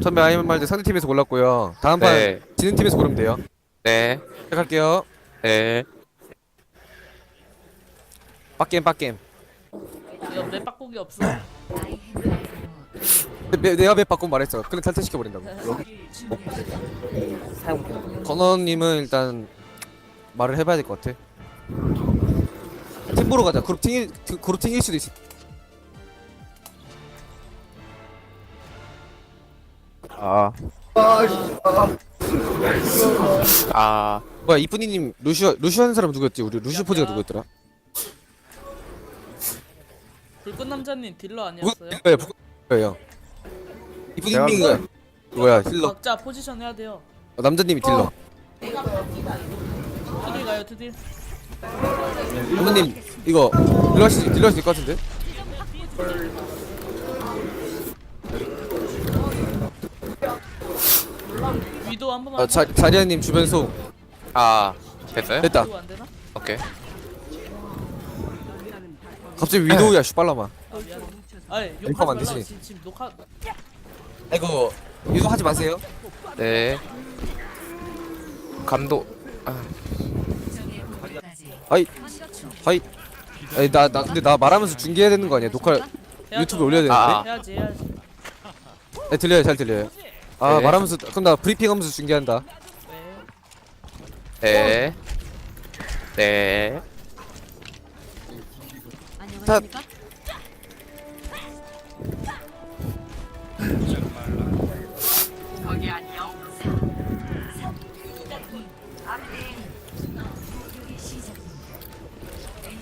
선배 아이언말드 상대팀에서 골랐고요. 다음 판 네. 지는 팀에서 고르면 돼요. 네. 시작할게요. 네. 빡겜. 이거 내 빡고기 없어. 내가 맵 바꾸면 말했어. 그냥 탈퇴시켜버린다고. 건원님은 일단 말을 해봐야 될 것 같아. 팀보러 가자. 그룹 튕길 수도 있어. 아, 아, 뭐야 이쁜이님 루시오 하는 사람 누구였지? 우리 루시오 포즈가 누구였더라? 불꽃 남자님 딜러 아니었어요? 누구예요? 이쁜이님인가? 뭐야 힐러? 각자 포지션 해야 돼요. 남자님이 딜러. 투딜 가요 투딜. 이쁜님 이거 딜러 할수 있을 것 같은데? 위도 한 번만. 자리아님 주변 소 아, 됐어요? 됐다. 위도 안 되나? 오케이. 갑자기 위도우야 슈발라마. 아 미안. 아니 녹화하면 안 욕하지 말라고. 되지. 지금 녹화. 아이고 위도 하지 마세요. 네. 감독. 아, 하이. 아니 나 근데 나 말하면서 중계해야 되는 거 아니야? 녹화 해야죠. 유튜브에 올려야 되는데? 아. 해야지. 네, 들려요 잘 들려요. 아 네. 말하면서 그럼 나 브리핑하면서 중계한다. 네. 네. 네. 안녕하십니까?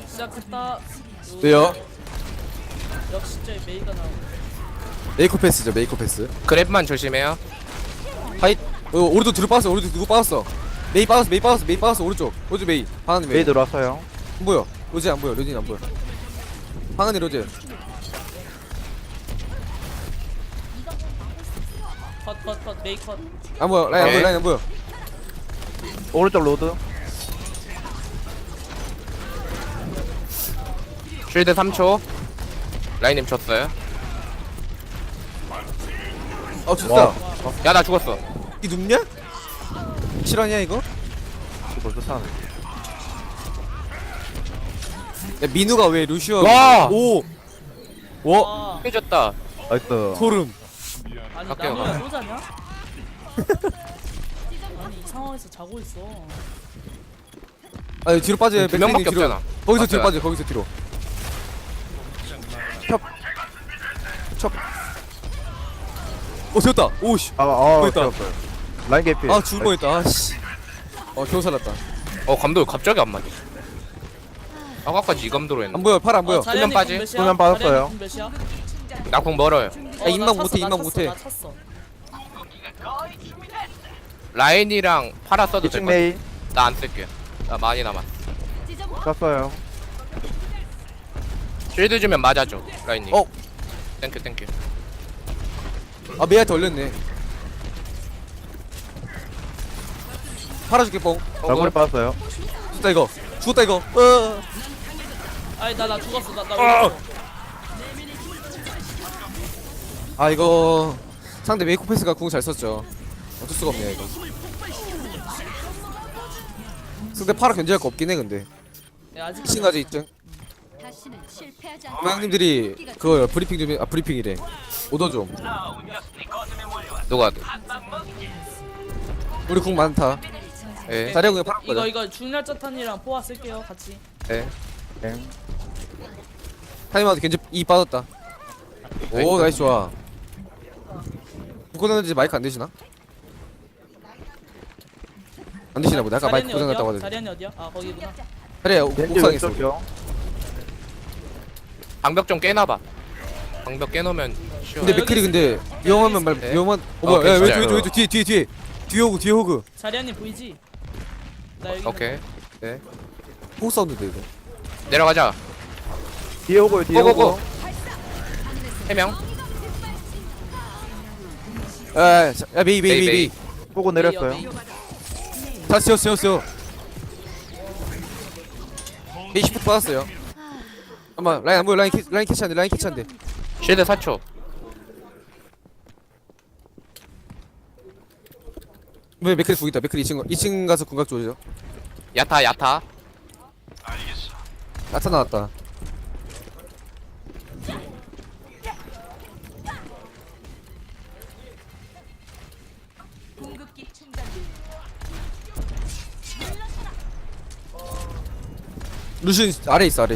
시작했다. 네요. 역시 저 메이가 나오네. 메이커 패스죠 메이커 패스. 그랩만 조심해요. 하이. 오른쪽 뒤로 빠졌어. 오른쪽 누구 빠졌어? 메이 빠졌어. 오른쪽 메이. 방안이 메이. 메이 들어왔어요. 안 보여. 로제 안 보여. 로진 안 보여. 방안이 로제. 컷 메이 컷. 안 보여. 라인 안 보여. 네. 라인 안 보여. 오른쪽 로드. 쉴드 3초. 라인님 줬어요. 좋다. 와. 야, 나 죽었어. 이 눕냐? 실화냐 이거? 벌써 타네. 야, 민우가 왜 루시오? 와! 오. 와. 와. 해줬다. 나이스. 소름. 아니 갈게요. 나는 또 자냐? 아니 이 상황에서 자고 있어. 아 뒤로 빠져. 두 명밖에 뒤로. 없잖아. 거기서 뒤로 맞잖아. 빠져. 거기서 뒤로. 첩. 되었다. 오씨. 보였다. 라인 개피. 죽을 뻔했다. 아씨. 겨우 살았다. 감독 갑자기 안 맞아. 아까까지 이 감도로 했는데. 안 보여. 팔 안 보여. 수면 빠지? 수면 빠졌어요. 나공 멀어요. 입막 못해. 나 찼어. 라인이랑 파라 써도 2층 될것 메이 같아. 나 안 쓸게. 나 많이 남았어. 쐈어요. 쉴드 주면 맞아줘, 라인님. 어. 땡큐. 메이한테 올렸네. 팔아줄게 뽕. 나무리 빠졌어요. 죽었다 이거. 아니 나 죽었어. 나 이거 상대 메이코패스가 궁 잘 썼죠. 어쩔 수가 없네 이거. 상대 파라 견제할 거 없긴 해 근데. 아직 신가지 있죠. 다시는 실패하지 형님들이 그거 브리핑 좀 브리핑이래. 오더 좀. 누가? 우리 궁 많다. 예. 자리야 그냥 파라 거자. 이거 중날짜탄이랑 포화 쓸게요 같이. 예. 땡. 타이머한테 견제 이 빠졌다. 오 나이스 좋아. 고장났는지 마이크 안 되시나? 안 되시나 보다. 아까 마이크 고장났다고 하던데. 자리안이 어디야? 아 거기구나. 자리야 겐지 옥상에 있어. 왼쪽이요. 방벽 좀 깨놔봐. 방벽 깨놓으면 쉬워. 근데 맥클이 근데 위험하면 말 네. 위험한. 뭐야? 오케이, 야 진짜요. 왼쪽 뒤에 호그. 자리안님 보이지? 나 여기. 오케이. 네. 호그 사운드인데 이거. 내려가자. 뒤에 오고요. 뒤에 고고고. 오고. 3명. 야 메이. 보고 내렸어요. 다 세워. 메이 시프트 받았어요. 잠깐만 라인 안 보여. 라인 캐치한데. 쉴드 4초. 왜 맥크리 죽 있다. 맥크리 2층 가서 궁각 조져. 야타. 나타나왔다. 공급기 충전 중. 루시는 아래 있어.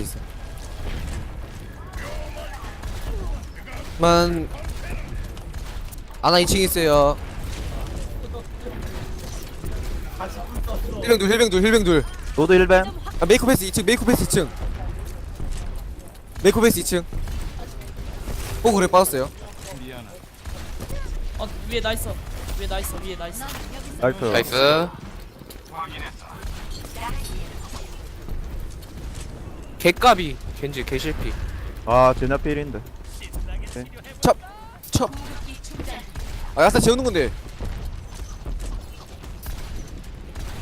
만 아나 2층 있어요. 힐병 둘. 로드 1벤. 아 메이크업패스 2층. 메이크업패스 2층. 오 그래 빠졌어요. 위에 나 있어. 위에 나 있어. 나이스. 나이스. 개까비 겐지 개실피. 아 제냐 필인데. 첩. 아 야사 재우는 건데.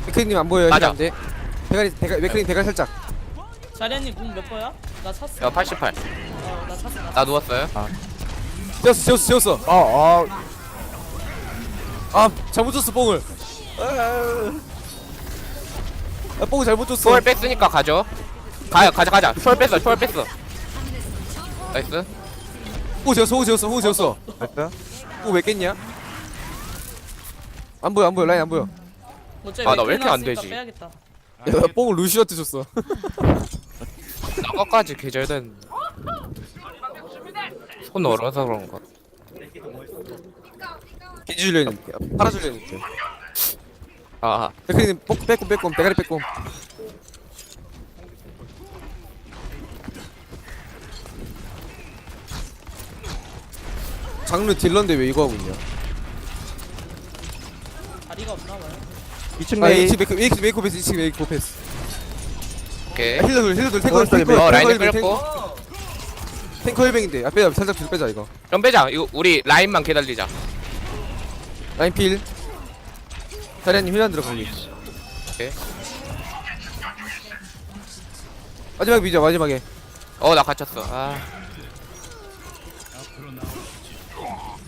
맥크리님 안 보여요. 맞아. 안 돼. 맥크리님 대가리 살짝. 자리아님 궁 몇 거야? 나 찼어. 야 88. 나 찼어. 나 누웠어요. 재웠어. 아 잘못 줬어 뽕을. 아 뽕을 잘못 줬어. 초월 뺐으니까 가죠. 가자. 초월 뺐어. 나이스. 호구 재웠어. 나이스. 호구 왜 깼냐? 안 보여 라인 안 보여. 어차피 아, 나왜 이렇게 안 나왔으니까 되지? 빼야겠다. 야 뽕을 루시한테 줬어. 나까지 계절된. 손 얼어서 그런가. 겐지 줄려 있는데. 팔아 줄려 있는데. 아 맥크리님 빼꼼 대가리 빼꼼. 장르 딜러인데 왜 이거 하고 있냐? 자리가 없나 봐요. 2층 아 메이. 2층 메이크업패스. 오케이. 힐러들 오른쪽에 라인 끌고. 탱커 힐뱅인데. 아 빼자 살짝 뒤로 빼자 이거. 좀 빼자. 이거 우리 라인만 기다리자. 라인 필. 자리아님 힐 안 들어 거기. 오케이. 마지막에 비자 마지막에. 나 갇혔어.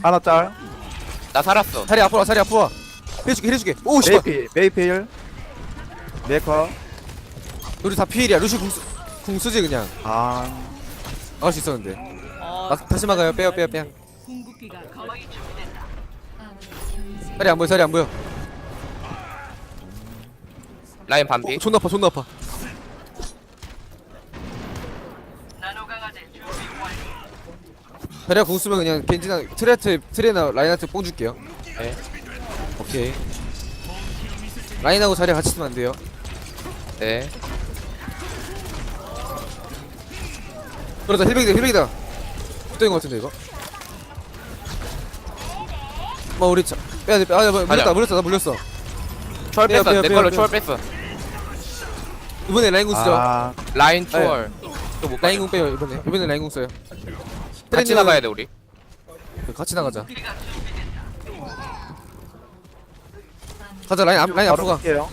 하나 짤. 나 살았어. 자리 앞으로 와. 힐해줄게. 오 씨발. 메이 필. 메이커. 우리 다 필이야. 루시 궁 쓰지 그냥. 아. 막을 수 있었는데. 아, 다시 막아요. 빼요. 공급기가 거의 준비됐다. 자리 안 보여. 라인 반피. 존나 아파. 자리야 궁 쓰면 그냥 겐지나 트레나 라인한테 뽕 줄게요. 네. 오케이. 라인하고 자리야 같이 쓰면 안 돼요. 네. 그러다 힐백이다. 붙어있는 거 같은데 이거. 우리 빼야 돼. 나 물렸어. 초월 빼요, 뺐어. 빼요, 내 빼요, 걸로 빼요. 초월 뺐어. 이번에 라인 궁 쓰죠. 아. 라인 초월. 또못 라인 궁 빼요 이번에 라인 궁 써요. 같이 나가야 돼 우리. 같이 나가자. 가자 라인 앞으로 바로 가. 갈게요.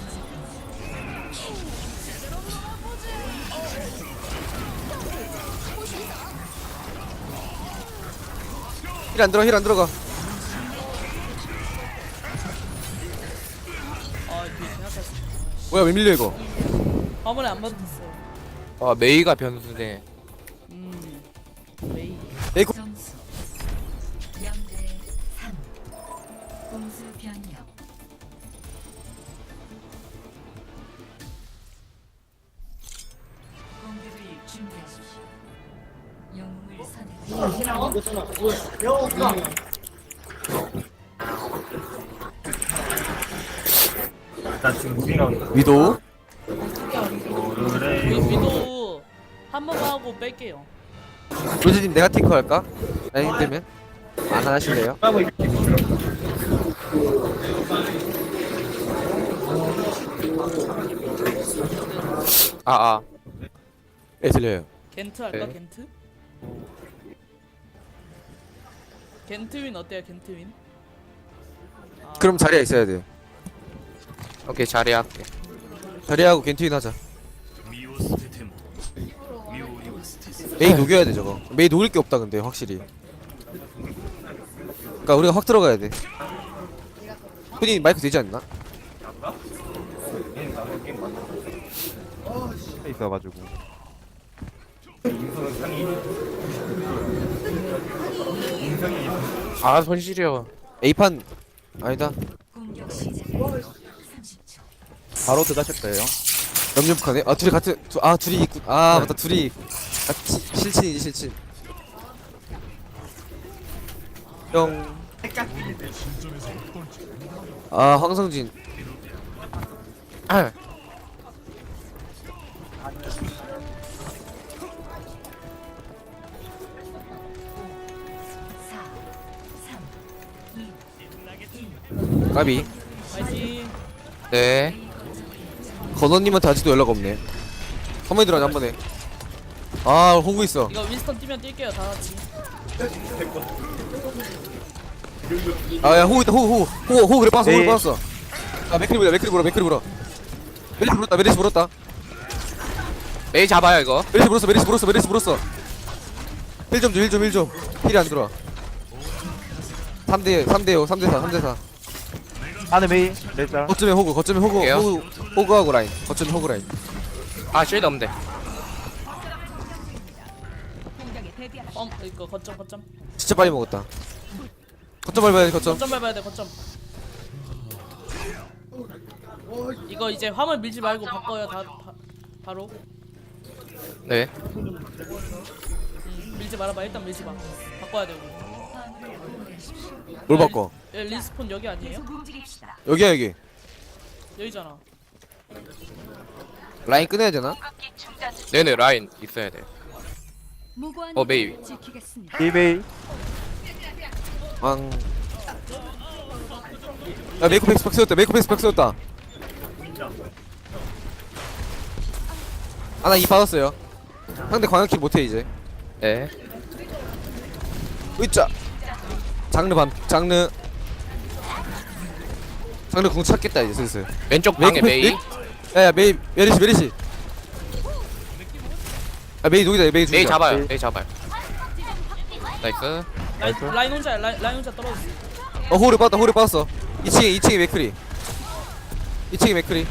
힐 안 들어가. 뒤에 생각했어. 뭐야 왜 밀려 이거? 화물에 안 맞았어. 메이가 변수네. 메이. 메이크 점수 0대 3. 공수 변경. 공격을 준비하십시오. 영웅을 선택. 위도. 위도 한 번만 하고 뺄게요. 로즈님 내가 탱커 할까? 라인 때문에 안 하실래요? 네 들려요. 겐트 할까? 네. 겐트? 겐트윈 어때요? 겐트윈? 그럼 자리에 있어야 돼. 오케이 자리 할게. 자리하고 겐트윈 하자. 메이 녹여야 돼 저거. 메이 녹일 게 없다 근데 확실히. 그러니까 우리가 확 들어가야 돼. 훈이 마이크 되지 않나? 있어가지고. 아 손실이요. A판 아니다. 공격 시작. 30초. 바로 들어가실 거예요. 염염하네. 아 둘이 같은 둘이 있군. 아 맞다 둘이 같이 실친이지 실친. 형. 아 황성진. 아, 4, 3, 2, 까비. 파이팅. 네. 건원님한테 아직도 연락 없네. 한 번에 들어가자 한 번에. 아 호구 있어. 이거 윈스턴 뛰면 뛸게요 다 같이. 아야 호구 있다 호구 그래 빠졌어 호구 에이. 빠졌어. 아 맥크리 물어 맥크리 물었다 메리시 물었다. 메이 잡아요 이거. 메리시 물었어. 힐좀 힐이 안 들어와. 3대4 안에 메이. 넷자. 거점에 호구 오케이요. 호구하고 라인 거점에 호구 라인. 아 쉴드 없는데. 이거 거점. 진짜 빨리 먹었다. 거점 밟아야지 거점. 거점 밟아야 돼 거점. 이거 이제 화물 밀지 말고 바꿔요 바로. 네. 밀지 말아봐 일단 밀지 마. 바꿔야 돼 우리. 뭘 바꿔? 예, 리스폰 여기 아니에요? 움직입시다. 여기야 여기. 여기잖아. 라인 끊어야 되나? 네네 라인 있어야 돼. 무고한 메이. 지키겠습니다. 디베이. 왕. 야 메이크업 백 세웠다. 아나 이 받았어요. 상대 광역킬 못해 이제. 네. 으짜. 장르 공 찾겠다 이제 슬슬. 왼쪽 방에 메이. 야야 메리시. 야 메이 녹이다 메이 죽이자. 메이 잡아요. 메이. 메이 잡아요. 나이스. 라인 혼자 떨어졌어. 호를 빠졌어. 2층에 맥크리. 2층에 맥크리.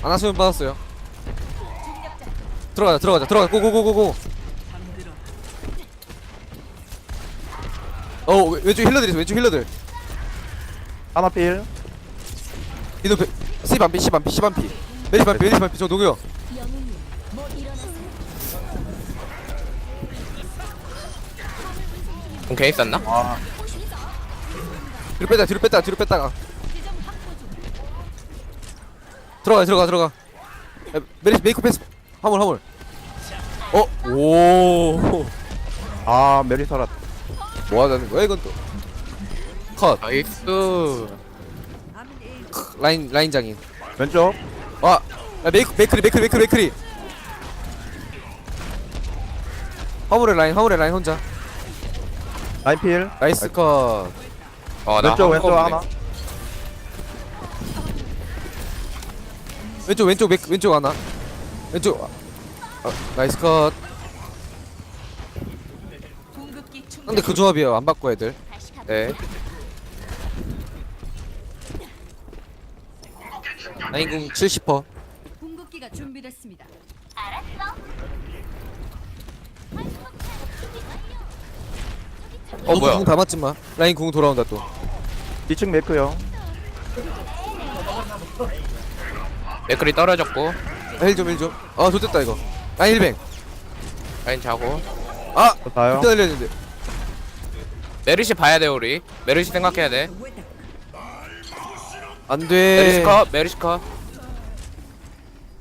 안 하시면 빠졌어요. 들어가자. 고고고고고. 왼쪽 힐러들. 하나 필. 이놈 C 반피. 메리시 반피. 저 녹여. 오케이 있었나? 아. 뒤로 뺐다가. 들어가. 야, 메이크업 패스. 화물. 오. 아 메리 살았. 뭐 하자는 거야 이건 또. 컷. 나이스. 라인 장인. 왼쪽. 야, 맥크리. 화물에 라인 혼자. 라인 필. 나이스 컷. 나 왼쪽 한거 없네. 하나. 왼쪽 하나. 나이스 컷. 공급기 충전. 근데 그 조합이에요. 안 바꿔 애들. 네. 라인공 70%. 공급기가 준비됐습니다. 뭐야? 궁 다 맞지 마. 라인 궁 돌아온다 또. 2층 메크요. 맥클이 떨어졌고 힐 좀. 좋됐다 이거. 라인 힐뱅. 라인 자고. 저 다요. 그때 날렸는데. 메르시 봐야 돼 우리. 메르시 생각해야 돼. 안 메르시 돼. 컷. 메르시 컷.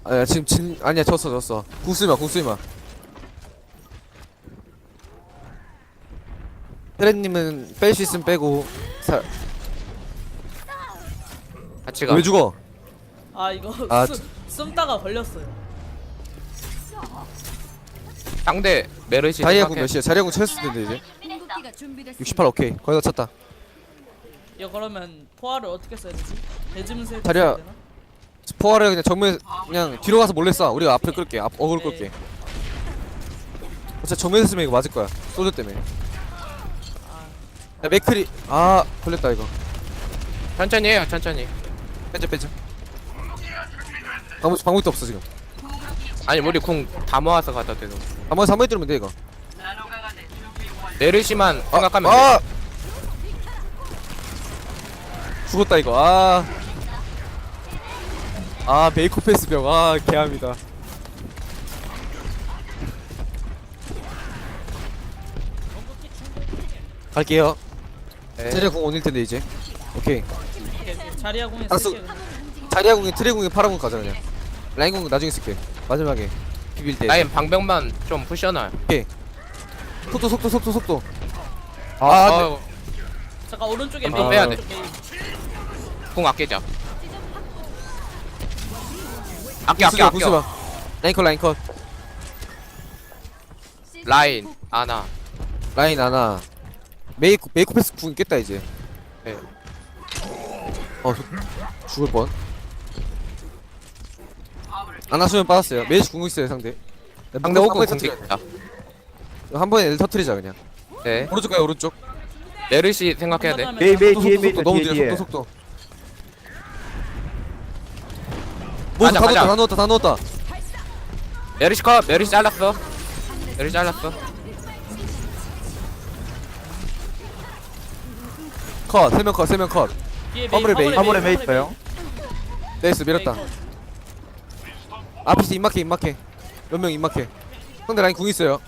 아니야 지금 아니야 졌어. 궁 쓰지 마. 테렌님은 뺄 수 있으면 빼고. 같이 가. 왜 죽어? 이거 아, 숨다가 걸렸어요. 상대 메르시 자리야 궁 생각해. 몇이야? 자리야 궁 채웠을 텐데 이제. 공급기가 준비됐습니다. 68 오케이. 거의 다 찼다. 이거 그러면 포화를 어떻게 써야 되지? 대지문서 해도 자리야. 써야 되나? 포화를 그냥 정면 그냥 뒤로 가서 몰래 쏴. 우리가 앞을 끌게. 어그로 네. 끌게. 어차피 정면에 쓰면 이거 맞을 거야. 소주 때문에. 야 맥크리. 걸렸다 이거. 천천히 해요 천천히. 빼자. 방법도 없어 지금. 아니 우리 궁 다 모아서 가다 돼도. 한번 3번 뚫으면 돼 이거. 메르시만 생각하면 아! 돼. 죽었다 이거. 베이커 패스 병. 개합니다. 갈게요. 네. 트레 공 온일 텐데 이제. 오케이. 자리야 공에 알았어. 쓸게. 자리아 공이 트레 공이 파라 공 가자 그냥. 라인 공 나중에 쓸게. 마지막에 비빌 때. 라인 방벽만 좀 푸셔놔요. 속도. 아, 잠깐 오른쪽에 한번 메이, 빼야 돼. 오른쪽 메이. 궁 아끼자. 아껴. 구수봐. 라인 컷. 라인 아나. 라인 하나. 메이크 패스 궁 있겠다 이제. 네. 죽을 뻔. 안 하시면 빠졌어요. 메이시 궁 있어요 상대. 상대 호구 궁 터트려. 있다. 한 번에 엘 터트리자 그냥. 네. 오른쪽 가요 오른쪽. 메르시 생각해야 돼. 한번 메이 하면 뒤에 메이 너무 뒤에 뒤에 뒤에. 속도. 뭐 가자. 다 넣었다. 메르시 컷. 메르시 잘랐어. 컷. 3명 컷. 뒤에 화물에 메이. 화물에 메이 있어요. 네이스 밀었다. 앞에 입막해. 몇 명 입막해. 상대 라인 궁 있어요.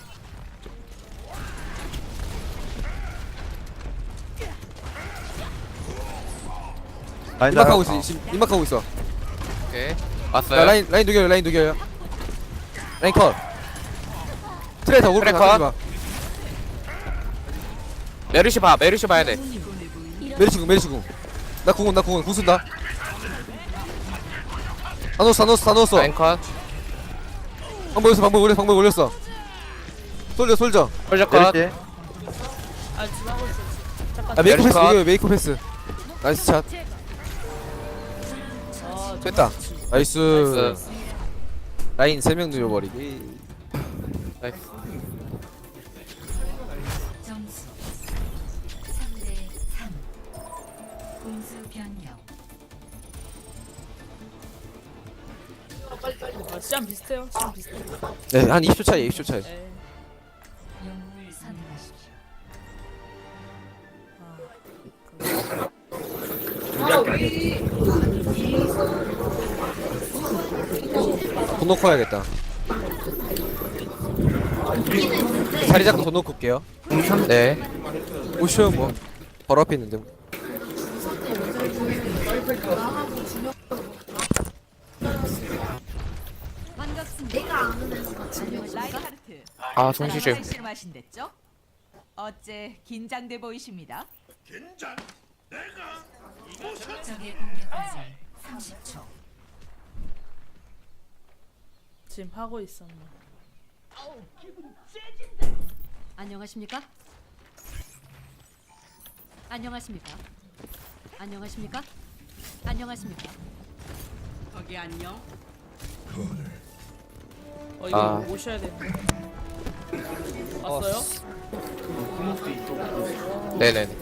라인 입막하고 나가. 있어. 지금 입막하고 있어. 오케이. 야, 왔어요. 라인 녹여요. 라인 컷. 트레 더 오른쪽 트레 가지 컷. 마. 메르시 봐야 돼. 메리시 궁. 나 궁 쓴다. 다 넣었어. 라인 컷. 방법 올렸어. 솔져. 솔저 컷. 메르시. 지금 하고 있어. 잠깐. 메이크 메리시 패스 컷. 녹여요. 메이크 패스. 나이스 샷. 됐다. 나이스. 나이스. 라인 3명 누워버리기. 나이스. 점수 3대 3. 공수 변경. 시간 비슷해요. 네, 한 20초 차이. 네. 영웅을 선택하십시오. 돈 넣고 해야겠다. 자리 잡고 돈 넣고 올게요. 네. 오시오 뭐. 바로 앞에 있는데. 반갑습니다. 내가 아는 라이하르트. 아 손시죠. 말씀하신댔죠? 어째 긴장돼 보이십니다. 적의 공격까지 30초. 지금 하고 있어. 안녕하십니까? 거기 안녕. 이거 아. 오셔야 돼. 왔어요? 네네네.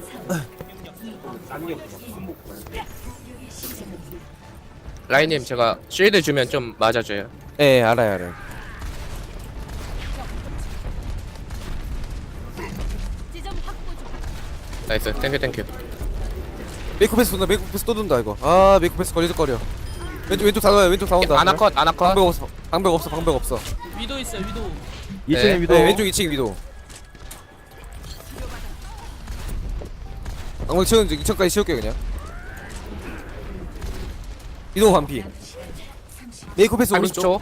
라인님 제가 쉴드 주면 좀 맞아줘요. 네, 알아요. 지점 확보 중. 나이스. 땡큐. 메이크 패스 또 돈다 이거. 메이크 패스 걸리적거려. 왼쪽 다 넣어요. 왼쪽 다 온다. 아나 컷. 방벽 없어. 위도 있어요. 위도. 2층에 네. 위도. 네, 왼쪽 2층 위도. 방벽 채우는 2층까지 채울게 그냥. 위도 반피. 메이크 패스 오른쪽. 30초.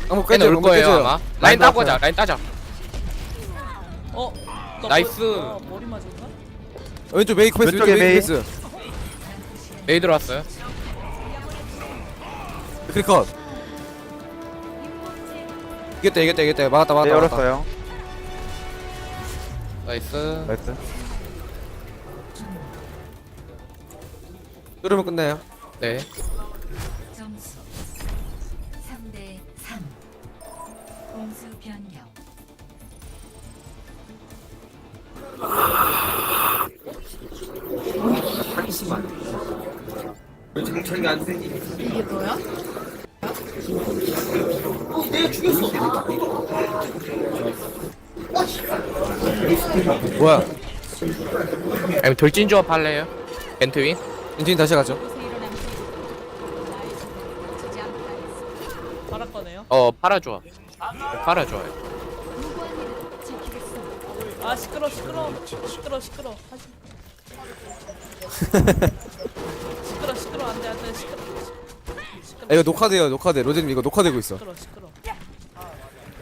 방벽 얘는 올 거예요 깨져요. 아마. 라인 따자. 나 나이스. 머리 맞았나? 왼쪽 메이크 패스. 왼쪽에 메이. 패스. 메이 들어왔어요. 크리컷. 이겼다. 막았다. 네, 열었어요. 나이스. 나이스. 뚫으면 끝나요. 네. 점수 3대 3. 공수 변경. 이게 뭐야? 뭐야? 아니면 돌진 조합 할래요? 벤트윈? 인트윈 다시 가죠. 바랄 거네요. 파라 조합. 파라 좋아요. 무고한 일은 지키겠습니다. 아 시끄러. 하지. 시끄러 안돼 시끄러. 아, 이거 녹화돼요. 녹화돼. 로제님 이거 녹화되고 있어. 시끄러.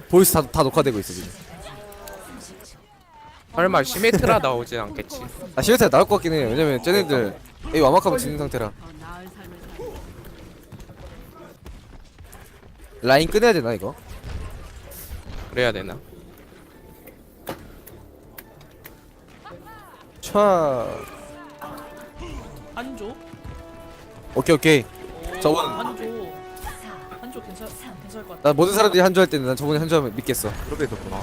보이스 다 녹화되고 있어 지금. 설마 시메트라 나오진 않겠지? 아 시메트가 나올 것 같긴 해요. 왜냐면 쟤네들 A 완막하면 지는 상태라. 라인 끊어야 되나 이거? 그래야 되나? 차. 한조. 오케이. 저번 한조 괜찮을 것 같아. 나 모든 사람들이 한주 할 때는 난 저번에 한주 하면 믿겠어. 그렇게 됐구나.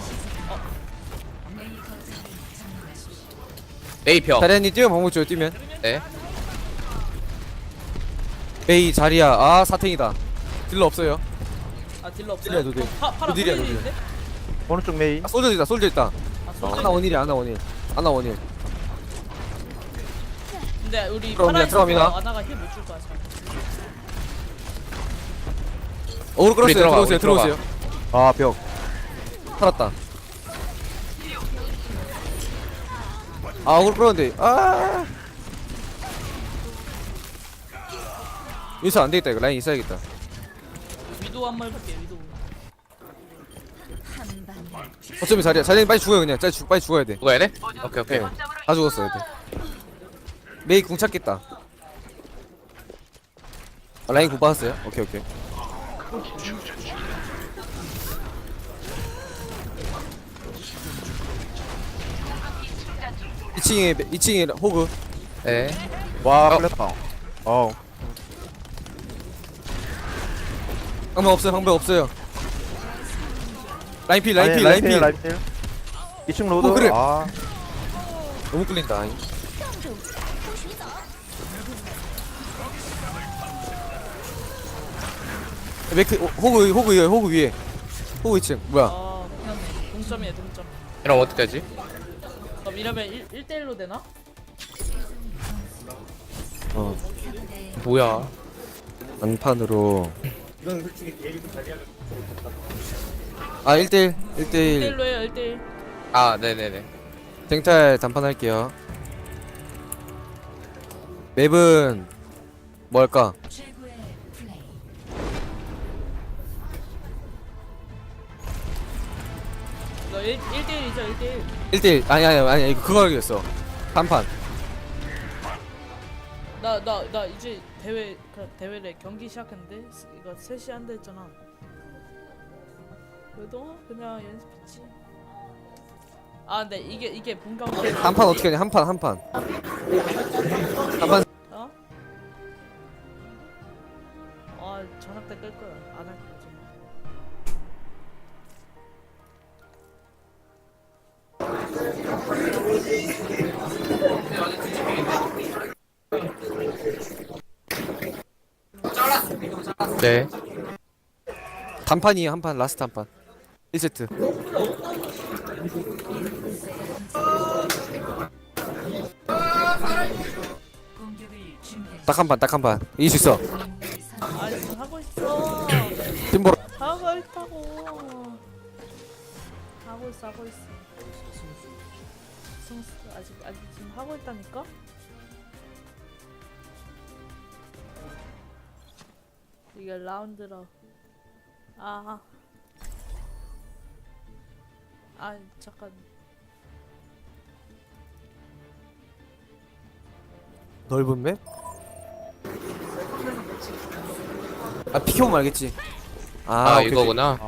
메이평. 자리안이 뛰면 방법 줘요. 뛰면. 네. 메이 자리야. 아 사탱이다. 딜러 없어요. 아 딜러 없어요? 딜러야, 노딜. 파라 노딜이야, 노딜. 노딜인데? 오른쪽 메이. 아, 솔저 있다. 솔저 있다. 아, 솔직히. 하나 원일이야. 하나 원일. 근데 우리 들어갑니다, 들어갑니다. 아나가 힐 못 줄 거야. 잘. 어그로 끌었어요. 들어가, 들어오세요. 우리 들어가. 들어오세요. 아 벽. 살았다. 아 어그로 끌었는데. 아. 여기서 안 되겠다. 이거 라인 있어야겠다. 위도 한번 해볼게. 위도. 어쩌면 자리야 빨리 죽어요. 그냥 빨리 죽어야 돼. 죽어야 돼? 오케이. 네. 다 죽었어 애들. 메이 궁 찾겠다. 아, 라인 궁 받았어요? 오케이. 2층에 호그. 네. 와 플랫방. 방법 없어요. 라인 필. 라인필. 2층 로드. 어, 그래. 아 너무 끌린다. 메크 호그 위에. 호그 2층. 뭐야? 아 동점이야 동점. 이러면 어떻게 하지? 그럼 이러면 1대1로 되나? 뭐야? 안판으로. 아 1대1 1대1로 해요 1대1. 아, 네네네. 쟁탈 단판 할게요. 맵은 뭐 할까? 최고의 플레이. 너 1대1이죠 1대1. 1대1 아니 이거 그거 하기였어. 단판. 나 이제 대회래 경기 시작했는데 이거 3시 한다 했잖아. 그래도 그냥 연습했지. 아 근데 이게 본격. 한판 어떻게 하냐? 한판. 어? 아 저녁 때 끌 거야. 안 할 거지. 네. 단판이에요. 한판 라스트 한판. 1세트. 공격을 준비해. 딱 한판. 이길 수 있어. 아 지금 하고 있어. 팀보. 하고 있다고. 하고 있어. 아직 지금 하고 있다니까. 이게 라운드라. 잠깐. 넓은 맵? 아 피켜보면 알겠지. 오케이. 이거구나.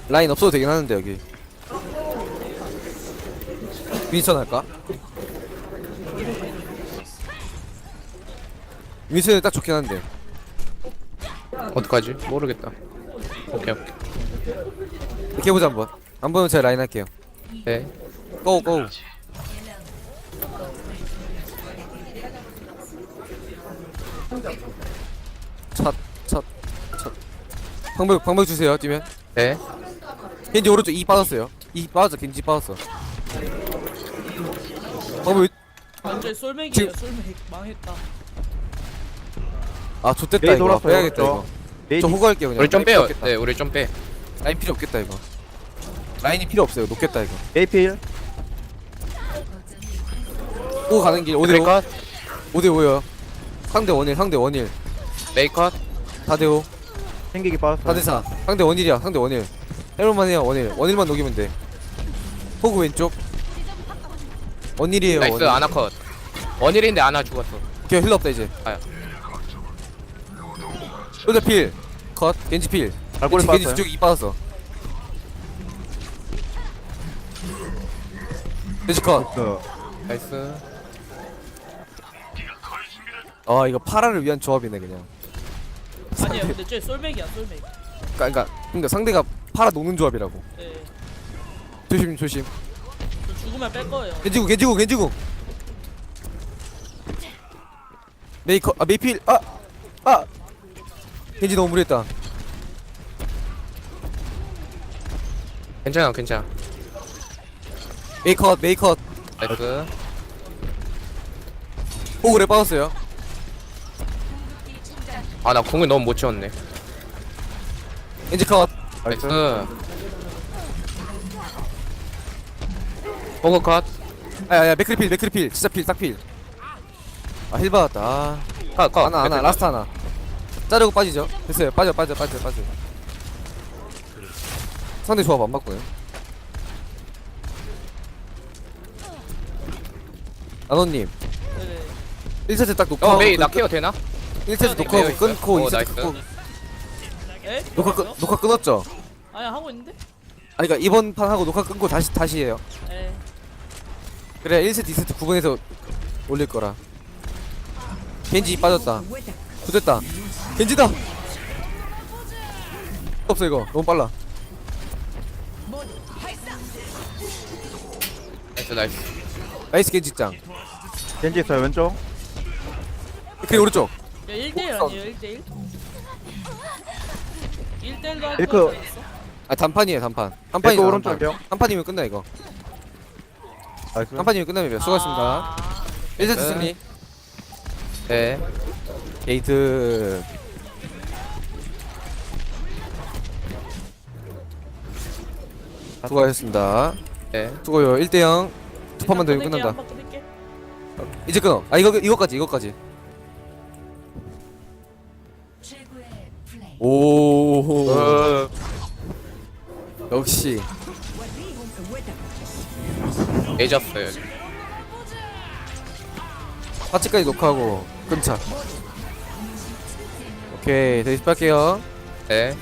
라인 없어도 되긴 하는데 여기. 윈스턴 할까? 윈스는 딱 좋긴 한데. 어떡하지? 모르겠다. 오케이 오케이. 이렇게 해보자 한번. 한번은 제가 라인 할게요. 네. 고고 고. 첫. 방벽 주세요. 뛰면. 네. 겐지 오른쪽 2 빠졌어요. 2 빠졌어. 겐지 빠졌어. 방벽 완전 솔맥이에요. 지금- 솔맥 망했다. 아 좋댔다 메이 이거. 돌았어요, 빼야겠다 이거. 메이 저 호구할게요 그냥. 우리 좀 라인 빼요. 필요 없겠다. 네, 우리 좀 빼. 라인 필요 없겠다 이거. 라인이 필요 없어요. 놓겠다 이거. 메이필. 오 가는 길 5대5. 메이컷, 5대5요. 상대 원일 상대 원일. 메이컷. 4대5. 생기기 빠졌어. 4대4. 상대 원일이야. 상대 원일. 해볼만 해요 원일. 원일만 녹이면 돼. 호구 왼쪽. 원일이에요. 나이스, 원일. 아나컷. 원일인데 아나 죽었어. 오케이 힐러 없다 이제. 아야. 홀더 필. 컷. 겐지 필. 발골이 겐지 빠졌어요. 쪽 2 빠졌어. 겐지 컷. 나이스. 아 이거 파라를 위한 조합이네 그냥. 아니야 근데 쟤 솔맥이야 솔맥. 그러니까 상대가 파라 녹는 조합이라고. 예. 조심. 저 죽으면 뺄 거예요. 겐지구. 메이커 메이필 겐지 너무 무리했다. 괜찮아. 메이컷 나이스. 호그래 빠졌어요. 아, 나 공을 너무 못 채웠네. 겐지 컷. 나이스. 호그 컷. 아야 맥크리필 진짜 필 딱 필. 아 힐 받았다. 아. 컷. 하나 라스트 하나. 자르고 빠지죠. 됐어요. 빠져. 상대 조합 안 바꾸네. 나노님 네네. 1세트 딱 놓고 메이, 나 케어 되나? 1세트 놓고 메이 하고 있어요? 끊고 어, 2세트 나이스. 끊고 에? 녹화 끊었죠? 아니야 하고 있는데? 아니 그니까 이번 판 하고 녹화 끊고 다시 해요. 에. 그래 1세트 2세트 구분해서 올릴 거라. 겐지 빠졌다. 좋됐다. 겐지다. 없어 이거 너무 빨라. 나이스. 나이스 겐지짱. 겐지 있어요 왼쪽. 그래 오른쪽. 야 1대1 아니에요 1대1? 1대1도 할 일크. 거 있어? 아 단판이에요 단판. 왼쪽 오른쪽이요. 한 판이면 끝나 이거. 나이스. 한 판이면 끝납니다. 수고하셨습니다. 아, 1세트 네. 승리. 네. 게이트. 수고하셨습니다. 네. 수고요. 1대0. 두 판만 더 끊을게, 끝난다. 한번 끊을게. 이제 끊어. 아 이거까지. 최고의 플레이. 오. 어. 역시. 내졌어요. 파츠까지 녹화하고 끊자. 오케이. 대시 할게요. 네.